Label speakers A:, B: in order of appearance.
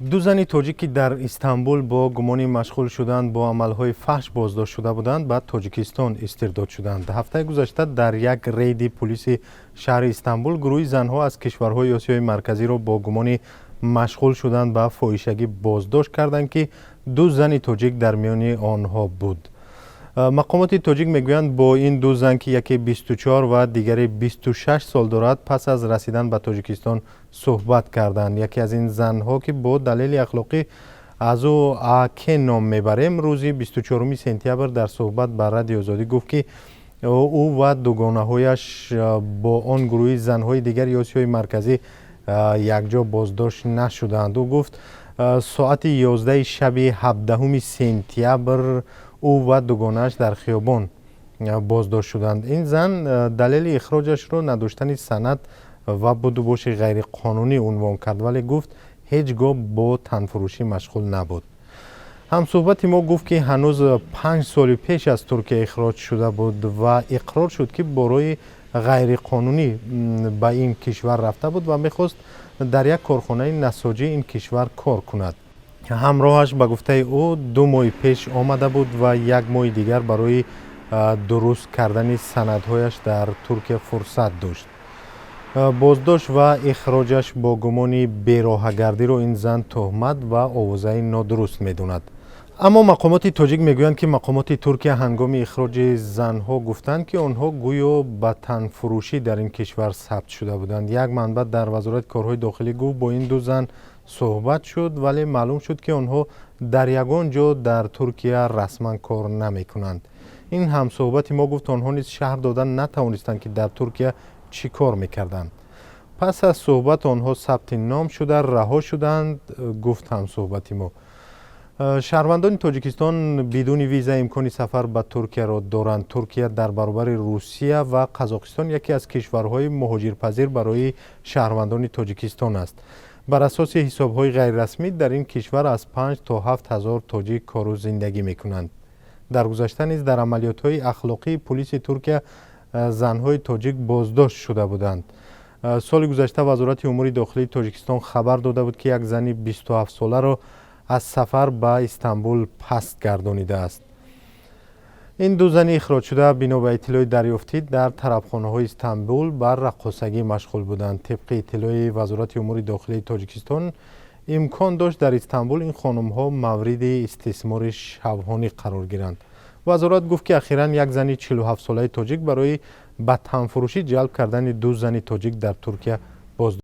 A: دو زن تاجیکی در استانبول با گمان مشغول شدن با عملهای فحش بازداشت شده بودند بعد تاجیکستان استرداد شدند. هفته گذشته در یک رید پلیس شهر استانبول گروه زنها از کشورهای آسیای مرکزی را با گمان مشغول شدن به فاحشگی بازداشت کردند که دو زن تاجیک در میان آنها بود. مقامات تاجیک میگویند با این دو زن که یکی 24 و دیگری 26 سال دارد پس از رسیدن به تاجیکستان صحبت کردند. یکی از این زنها که با دلیل اخلاقی از او آکه نام میبریم روزی 24 سپتامبر در صحبت به رادیو آزادی گفت که او و دوگانه هایش با آن گروه زنهای دیگر آسیای مرکزی یکجا بازداشت نشدند. او گفت ساعت 11 شب 17 سپتامبر او و دوگانه‌اش در خیابان بازداشت شدند. این زن دلیل اخراجش را نداشتن سند و بدوباش غیر قانونی عنوان کرد، ولی گفت هیچگاه با تنفروشی مشغول نبود. همصحبت ما گفت که هنوز 5 سال پیش از ترکیه اخراج شده بود و اقرار شد که برای غیر قانونی به این کشور رفته بود و میخواست در یک کارخانه نساجی این کشور کار کند. همراهش به گفته او 2 ماه پیش آمده بود و 1 ماه دیگر برای درست کردن سندهایش در ترکیه فرصت داشت. بازداشت و اخراجش با گمان بیراهگردی را این زن تهمت و آوازه نادرست میداند. اما مقامات تاجیک میگویند که مقامات ترکیه هنگام اخراج زنها گفتند که آنها گویا به تنفروشی در این کشور ثبت شده بودند. یک منبع در وزارت کارهای داخلی گفت با این دو زن صحبت شد ولی معلوم شد که آنها در یگان جا در ترکیه رسما کار نمی کنند. این هم صحبت ما گفت آنها نیز شهر دادن نتوانستند که در ترکیه چی کار میکردند. پس از صحبت آنها ثبت نام شده رها شدند. گفت هم صحبت ما شهروندان تاجیکستان بدون ویزا امکان سفر به ترکیه را دارند. ترکیه در برابر روسیه و قزاقستان یکی از کشورهای مهاجرپذیر برای شهروندان تاجیکستان است. بر اساس حساب‌های غیر رسمی در این کشور از 5 تا 7 هزار تاجیک کار و زندگی می‌کنند. در گذشته نیز در عملیات‌های اخلاقی پلیس ترکیه زن‌های تاجیک بازداشت شده بودند. سال گذشته وزارت امور داخلی تاجیکستان خبر داده بود که یک زن 27 ساله را از سفر به استانبول پست گردانیده است. این دو زن اخراج شده بنا به اطلاع دریافتی در طربخانه‌های استانبول بر رقاصگی مشغول بودند. طبق اطلاع وزارت امور داخلی تاجیکستان امکان داشت در استانبول این خانم‌ها مورد استثمار شبانه قرار گیرند. وزارت گفت که اخیراً یک زن 47 ساله تاجیک برای به تنفروشی جلب کردن دو زن تاجیک در ترکیه